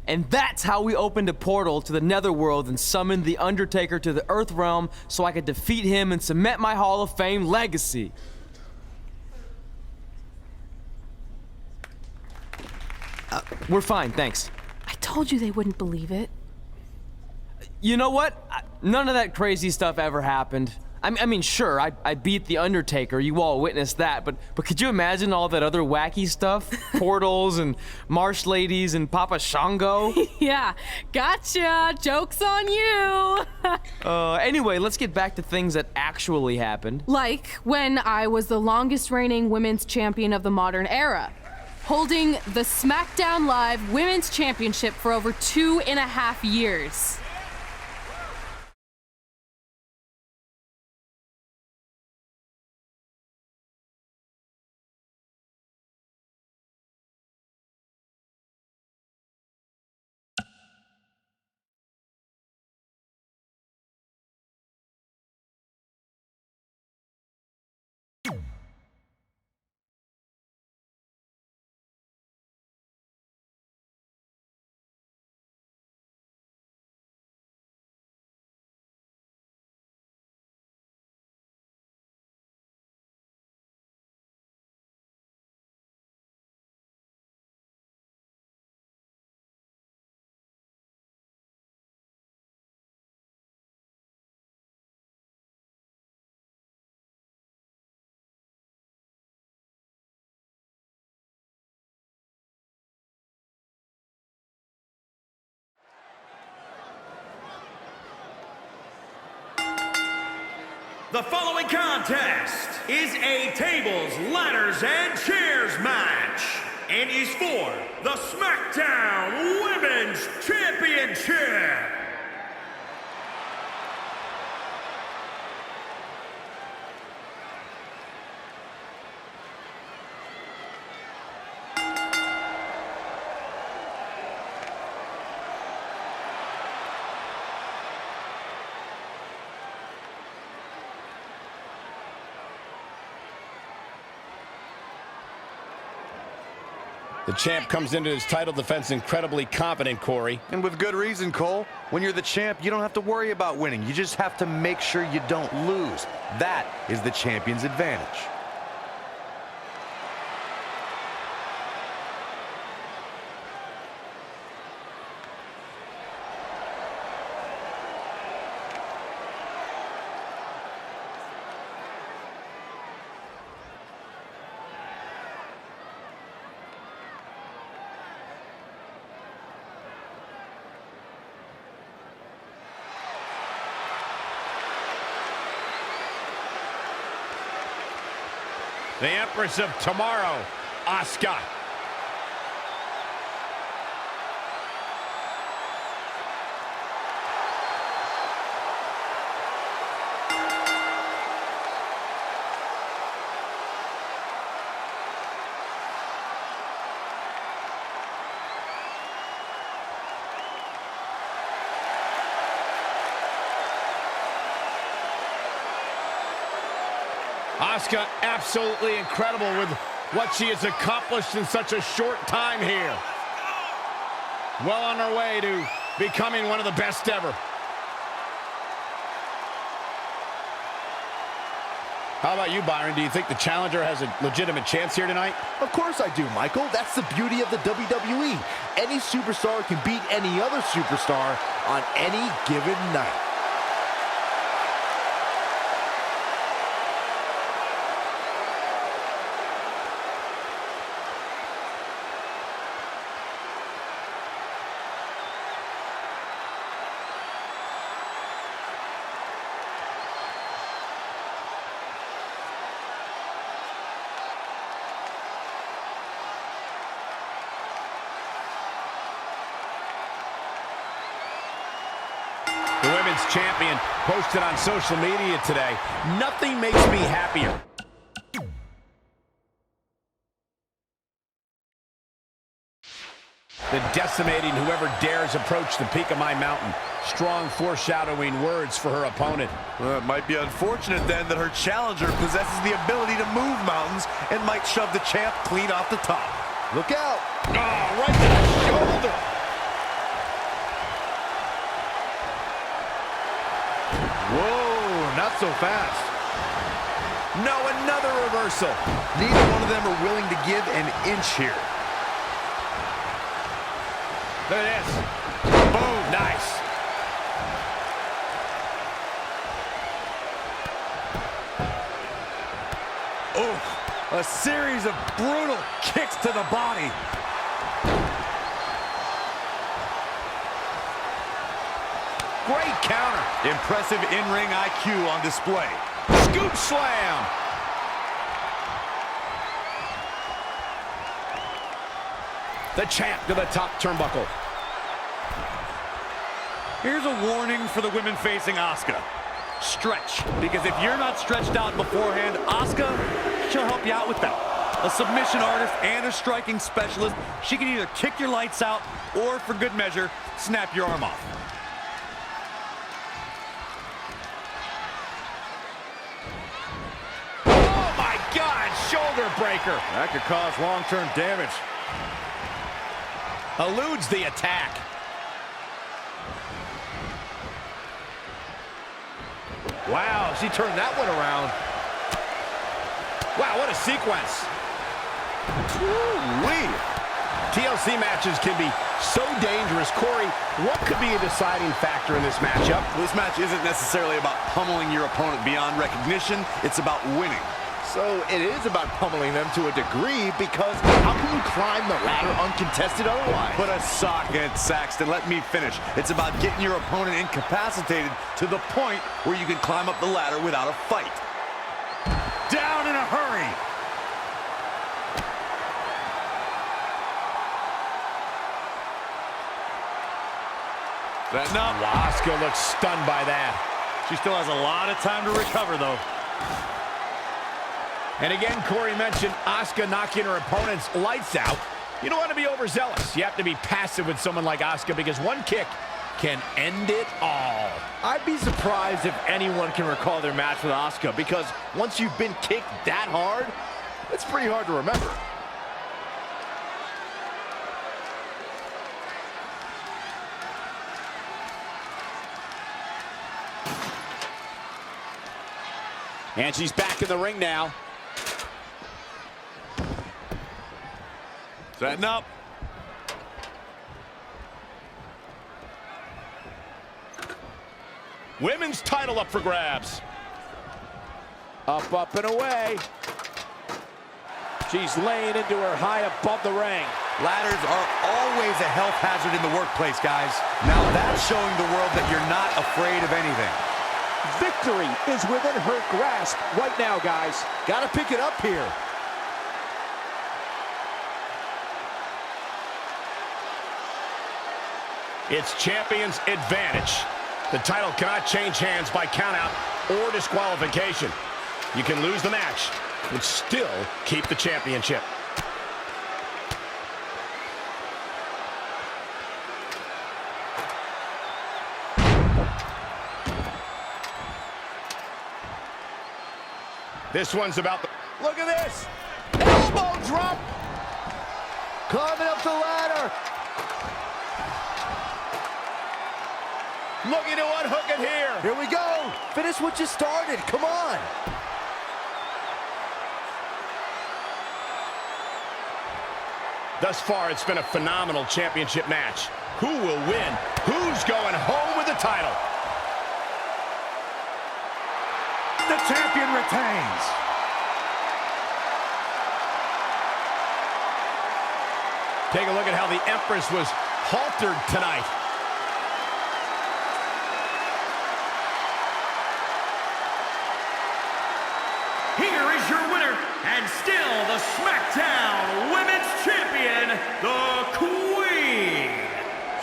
And that's how we opened a portal to the Netherworld and summoned the Undertaker to the Earth Realm so I could defeat him and cement my Hall of Fame legacy. We're fine, thanks. I told you they wouldn't believe it. You know what? None of that crazy stuff ever happened. I mean, sure, I beat the Undertaker, you all witnessed that, but could you imagine all that other wacky stuff? Portals and marsh ladies and Papa Shango? Yeah, gotcha! Joke's on you! Anyway, let's get back to things that actually happened. Like when I was the longest reigning women's champion of the modern era, holding the SmackDown Live Women's Championship for over 2.5 years. The following contest is a tables, ladders, and chairs match and is for the SmackDown Women's Championship. The champ comes into his title defense incredibly confident, Corey. And with good reason, Cole. When you're the champ, you don't have to worry about winning. You just have to make sure you don't lose. That is the champion's advantage. The Empress of Tomorrow, Asuke. Asuke absolutely incredible with what she has accomplished in such a short time here. Well on her way to becoming one of the best ever. How about you, Byron? Do you think the challenger has a legitimate chance here tonight? Of course I do, Michael. That's the beauty of the WWE. Any superstar can beat any other superstar on any given night. The women's champion posted on social media today, "Nothing makes me happier." The decimating whoever dares approach the peak of my mountain. Strong foreshadowing words for her opponent. Well, it might be unfortunate then that her challenger possesses the ability to move mountains and might shove the champ clean off the top. Look out! Oh, right to the shoulder. Whoa, not so fast. No, another reversal. Neither one of them are willing to give an inch here. Look at this. Boom, nice. Oof, a series of brutal kicks to the body. Great counter. Impressive in-ring IQ on display. Scoop slam. The champ to the top turnbuckle. Here's a warning for the women facing Asuke. Stretch, because if you're not stretched out beforehand, Asuke, she'll help you out with that. A submission artist and a striking specialist, she can either kick your lights out or, for good measure, snap your arm off. Oh my God, shoulder breaker. That could cause long-term damage. Eludes the attack. Wow, she turned that one around. Wow, what a sequence. Woo-wee. TLC matches can be so dangerous. Corey, what could be a deciding factor in this matchup? This match isn't necessarily about pummeling your opponent beyond recognition. It's about winning. So it is about pummeling them to a degree, because how can you climb the ladder uncontested otherwise? Put a sock in it, Saxton. Let me finish. It's about getting your opponent incapacitated to the point where you can climb up the ladder without a fight. Down in a hurry. Setting up. Asuka looks stunned by that. She still has a lot of time to recover, though. And again, Corey mentioned Asuka knocking her opponent's lights out. You don't want to be overzealous. You have to be passive with someone like Asuka, because one kick can end it all. I'd be surprised if anyone can recall their match with Asuka, because once you've been kicked that hard, it's pretty hard to remember. And she's back in the ring now. Setting up. Women's title up for grabs. Up, up, and away. She's laying into her high above the ring. Ladders are always a health hazard in the workplace, guys. Now that's showing the world that you're not afraid of anything. Victory is within her grasp right now, guys. Gotta pick it up here. It's champion's advantage. The title cannot change hands by countout or disqualification. You can lose the match, but still keep the championship. This one's about the... Look at this! Elbow drop! Climbing up the ladder. Looking to unhook it here. Here we go. Finish what you started. Come on. Thus far, it's been a phenomenal championship match. Who will win? Who's going home with the title? The champion retains. Take a look at how the Empress was haltered tonight. Here is your winner, and still the SmackDown Women's Champion, the Queen.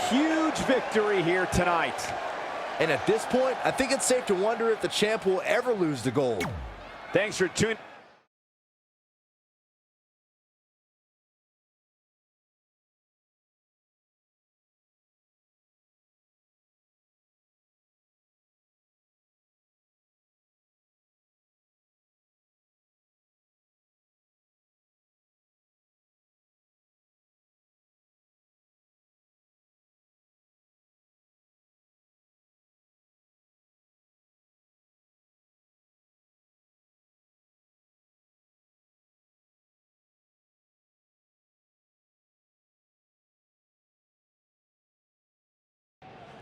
Huge victory here tonight. And at this point, I think it's safe to wonder if the champ will ever lose the gold. Thanks for tuning.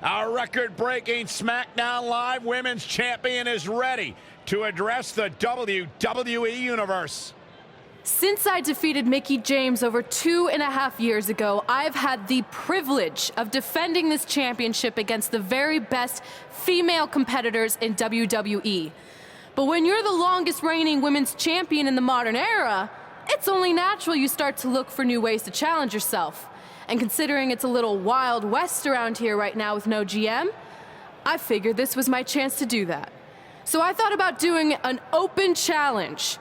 Our record-breaking SmackDown Live Women's Champion is ready to address the WWE Universe. Since I defeated Mickie James over 2.5 years ago, I've had the privilege of defending this championship against the very best female competitors in WWE. But when you're the longest reigning women's champion in the modern era, it's only natural you start to look for new ways to challenge yourself. And considering it's a little Wild West around here right now with no GM, I figured this was my chance to do that. So I thought about doing an open challenge,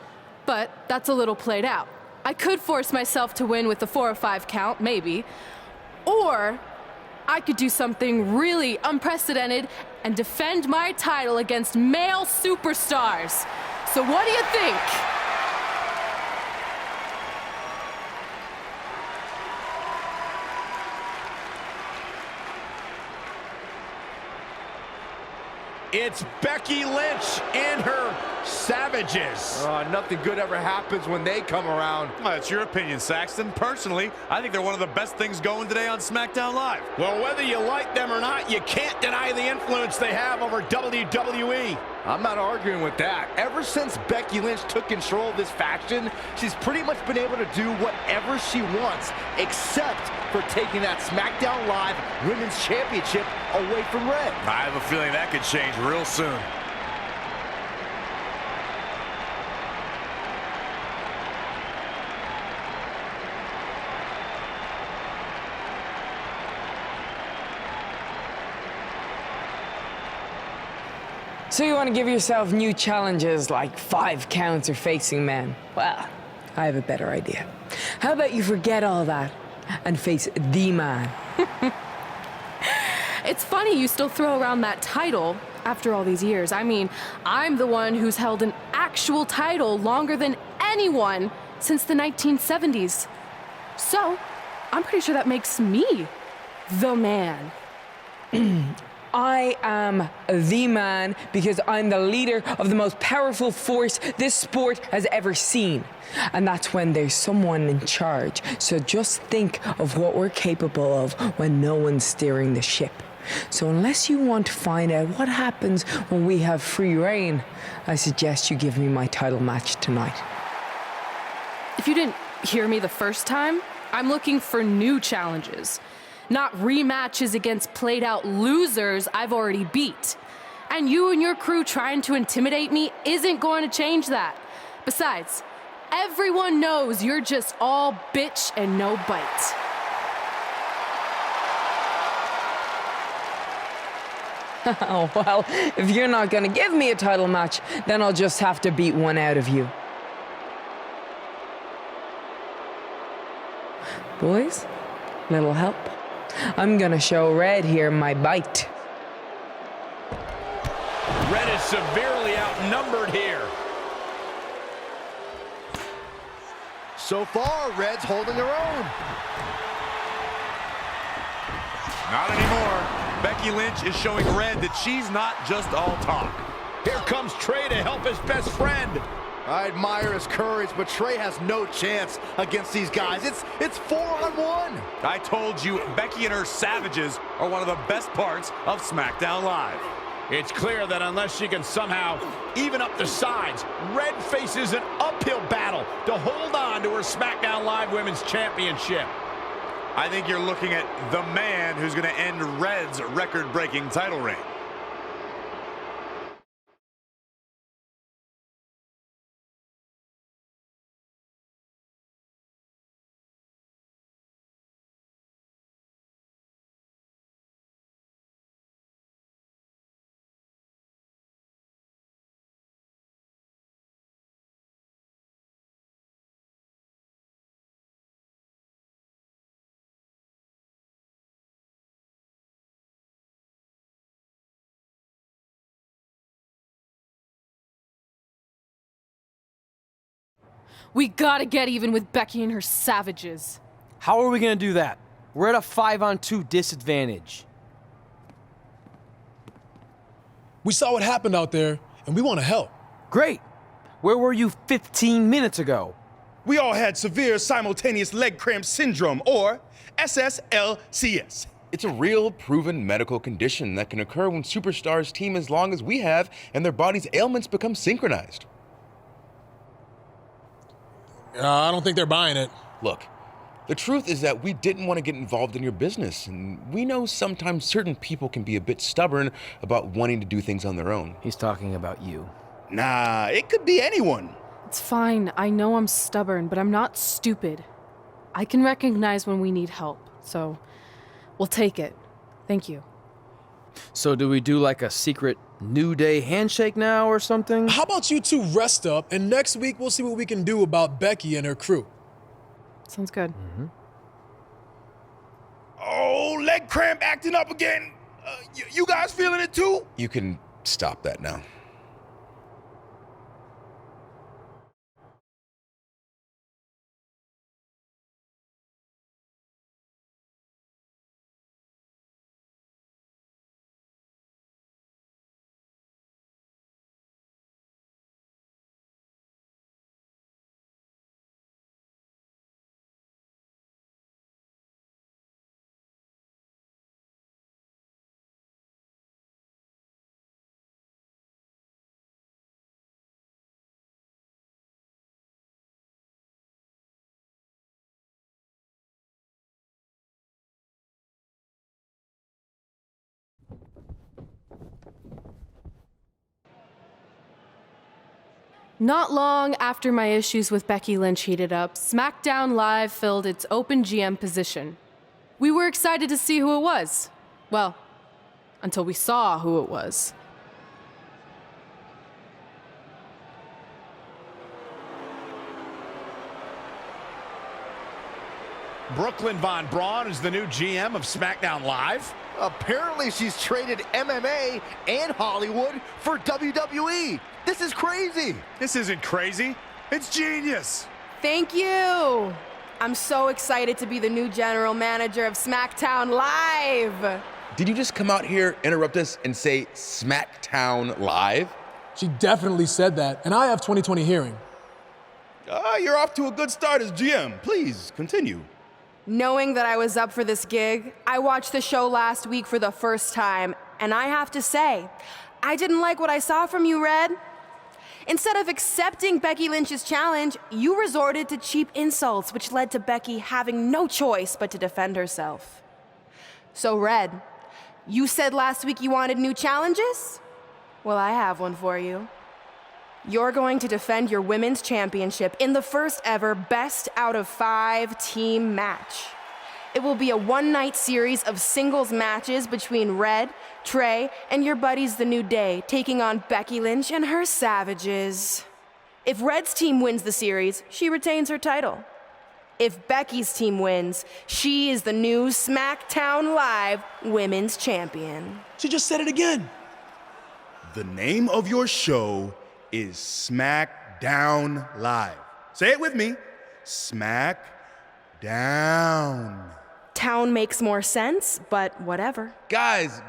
but that's a little played out. I could force myself to win with the 4 or 5 count, maybe, or I could do something really unprecedented and defend my title against male superstars. So what do you think? It's Becky Lynch and her Savages. Nothing good ever happens when they come around. Well, it's your opinion, Saxton. Personally, I think they're one of the best things going today on SmackDown Live. Well, whether you like them or not, you can't deny the influence they have over WWE. I'm not arguing with that. Ever since Becky Lynch took control of this faction, she's pretty much been able to do whatever she wants, except for taking that SmackDown Live Women's Championship away from Red. I have a feeling that could change real soon. So you want to give yourself new challenges like 5 counts or facing men? Well, I have a better idea. How about you forget all that and face the man? It's funny you still throw around that title after all these years. I mean, I'm the one who's held an actual title longer than anyone since the 1970s. So, I'm pretty sure that makes me the man. I am the man because I'm the leader of the most powerful force this sport has ever seen. And that's when there's someone in charge. So just think of what we're capable of when no one's steering the ship. So unless you want to find out what happens when we have free reign, I suggest you give me my title match tonight. If you didn't hear me the first time, I'm looking for new challenges. Not rematches against played-out losers I've already beat. And you and your crew trying to intimidate me isn't going to change that. Besides, everyone knows you're just all bitch and no bite. Oh, well, if you're not gonna give me a title match, then I'll just have to beat one out of you. Boys, little help? I'm gonna show Red here my bite. Red is severely outnumbered here. So far, Red's holding her own. Not anymore. Becky Lynch is showing Red that she's not just all talk. Here comes Trey to help his best friend. I admire his courage, but Trey has no chance against these guys. It's 4-on-1. I told you, Becky and her Savages are one of the best parts of SmackDown Live. It's clear that unless she can somehow even up the sides, Red faces an uphill battle to hold on to her SmackDown Live Women's Championship. I think you're looking at the man who's going to end Red's record-breaking title reign. We gotta get even with Becky and her Savages. How are we gonna do that? We're at a 5-on-2 disadvantage. We saw what happened out there, and we want to help. Great. Where were you 15 minutes ago? We all had severe simultaneous leg cramp syndrome, or SSLCS. It's a real, proven medical condition that can occur when superstars team as long as we have and their body's ailments become synchronized. I don't think they're buying it. Look, the truth is that we didn't want to get involved in your business, and we know sometimes certain people can be a bit stubborn about wanting to do things on their own. He's talking about you. Nah, it could be anyone. It's fine. I know I'm stubborn, but I'm not stupid. I can recognize when we need help, so we'll take it. Thank you. So do we do like a secret New Day handshake now or something? How about you two rest up, and next week we'll see what we can do about Becky and her crew. Sounds good. Mm-hmm. Oh, leg cramp acting up again. You guys feeling it too? You can stop that now. Not long after my issues with Becky Lynch heated up, SmackDown Live filled its open GM position. We were excited to see who it was. Well, until we saw who it was. Brooklyn Von Braun is the new GM of SmackDown Live. Apparently she's traded MMA and Hollywood for WWE. This is crazy. This isn't crazy. It's genius. Thank you. I'm so excited to be the new general manager of SmackDown Live. Did you just come out here, interrupt us, and say SmackDown Live? She definitely said that, and I have 20/20 hearing. You're off to a good start as GM. Please, continue. Knowing that I was up for this gig, I watched the show last week for the first time, and I have to say, I didn't like what I saw from you, Red. Instead of accepting Becky Lynch's challenge, you resorted to cheap insults, which led to Becky having no choice but to defend herself. So, Red, you said last week you wanted new challenges? Well, I have one for you. You're going to defend your women's championship in the first ever best out of 5 team match. It will be a one-night series of singles matches between Red, Trey, and your buddies The New Day, taking on Becky Lynch and her Savages. If Red's team wins the series, she retains her title. If Becky's team wins, she is the new SmackDown Live Women's Champion. She just said it again. The name of your show is SmackDown Live. Say it with me. SmackDown. Town makes more sense, but whatever. Guys,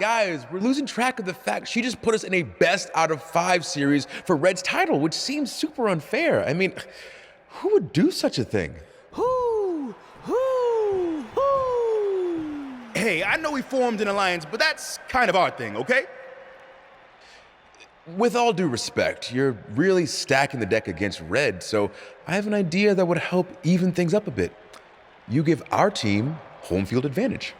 we're losing track of the fact she just put us in a best out of 5 series for Red's title, which seems super unfair. I mean, who would do such a thing? Hey, I know we formed an alliance, but that's kind of our thing, okay? With all due respect, you're really stacking the deck against Red, so I have an idea that would help even things up a bit. You give our team home field advantage.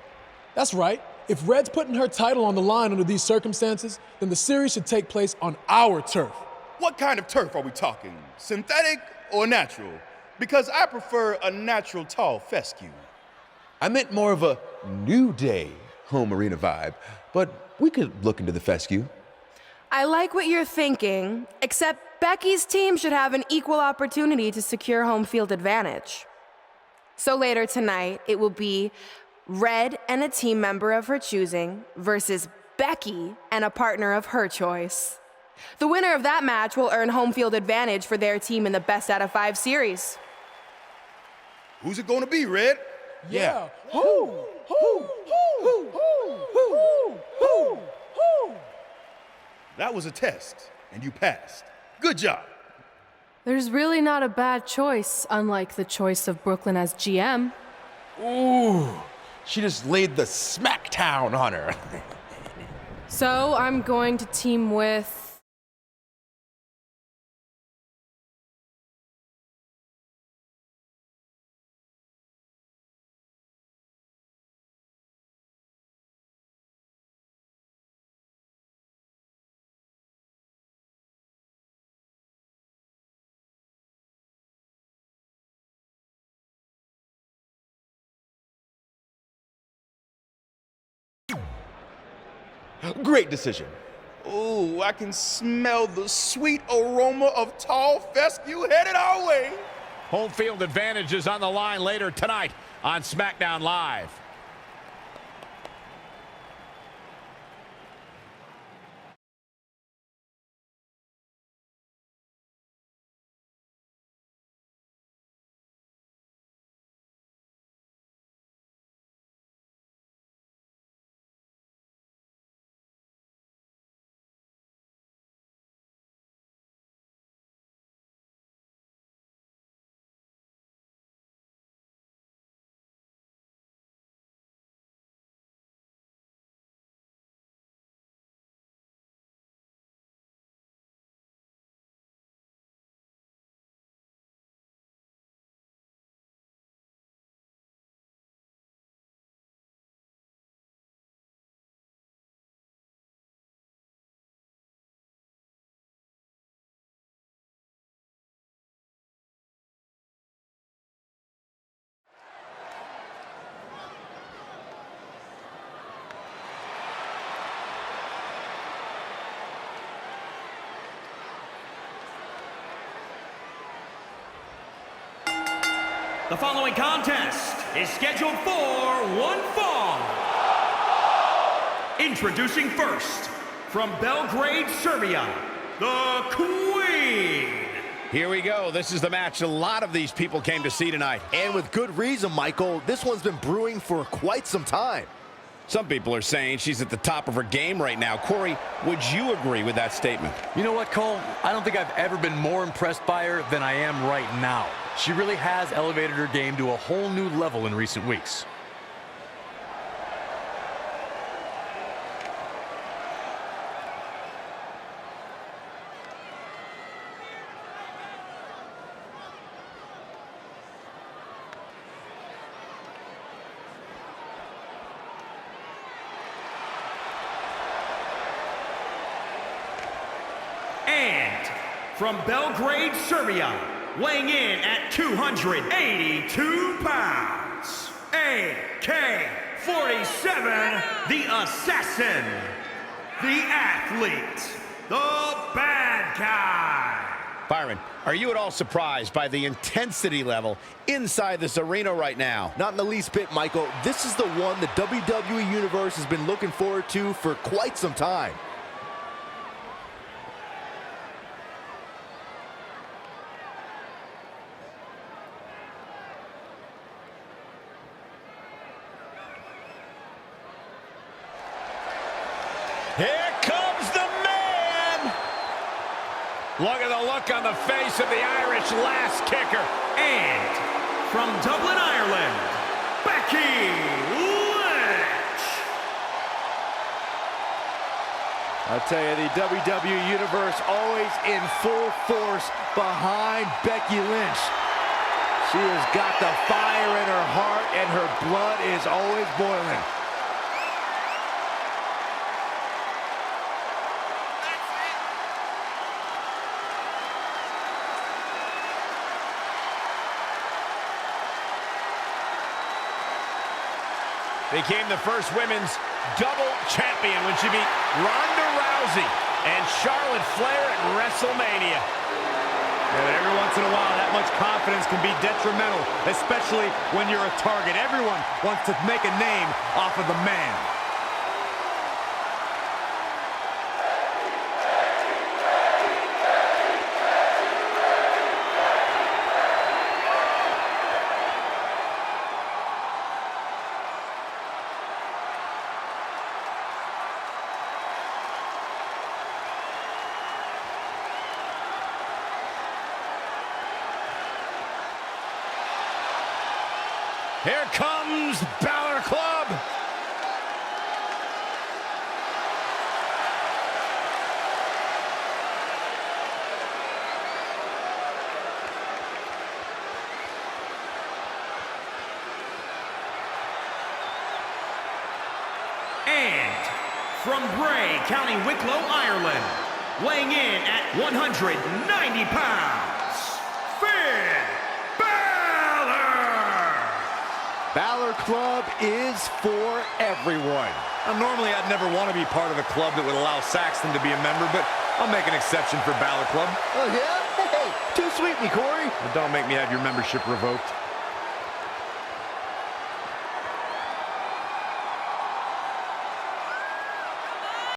That's right. If Red's putting her title on the line under these circumstances, then the series should take place on our turf. What kind of turf are we talking? Synthetic or natural? Because I prefer a natural tall fescue. I meant more of a New Day home arena vibe, but we could look into the fescue. I like what you're thinking, except Becky's team should have an equal opportunity to secure home field advantage. So later tonight, it will be Red and a team member of her choosing versus Becky and a partner of her choice. The winner of that match will earn home field advantage for their team in the best out of 5 series. Who's it gonna be, Red? Yeah. That was a test, and you passed. Good job. There's really not a bad choice, unlike the choice of Brooklyn as GM. Ooh, she just laid the smackdown on her. So I'm going to team with Great decision. Ooh, I can smell the sweet aroma of tall fescue headed our way. Home field advantage is on the line later tonight on SmackDown Live. The following contest is scheduled for one fall. Introducing first, from Belgrade, Serbia, the Queen. Here we go. This is the match a lot of these people came to see tonight. And with good reason, Michael. This one's been brewing for quite some time. Some people are saying she's at the top of her game right now. Corey, would you agree with that statement? You know what, Cole? I don't think I've ever been more impressed by her than I am right now. She really has elevated her game to a whole new level in recent weeks. And from Belgrade, Serbia, weighing in at 282 pounds, AK-47, the Assassin, the Athlete, the Bad Guy. Byron, are you at all surprised by the intensity level inside this arena right now? Not in the least bit, Michael. This is the one the WWE Universe has been looking forward to for quite some time. Here comes the man! Look at the look on the face of the Irish lass kicker. And from Dublin, Ireland, Becky Lynch. I'll tell you, the WWE Universe always in full force behind Becky Lynch. She has got the fire in her heart, and her blood is always boiling. Became the first women's double champion when she beat Ronda Rousey and Charlotte Flair at WrestleMania. And every once in a while, that much confidence can be detrimental, especially when you're a target. Everyone wants to make a name off of the man. Here comes Balor Club. And from Bray, County Wicklow, Ireland, weighing in at 190 pounds, Finn Balor! Balor Club is for everyone. Now, normally, I'd never want to be part of a club that would allow Saxton to be a member, but I'll make an exception for Balor Club. Oh, yeah? Hey, too sweet me, Corey. But don't make me have your membership revoked.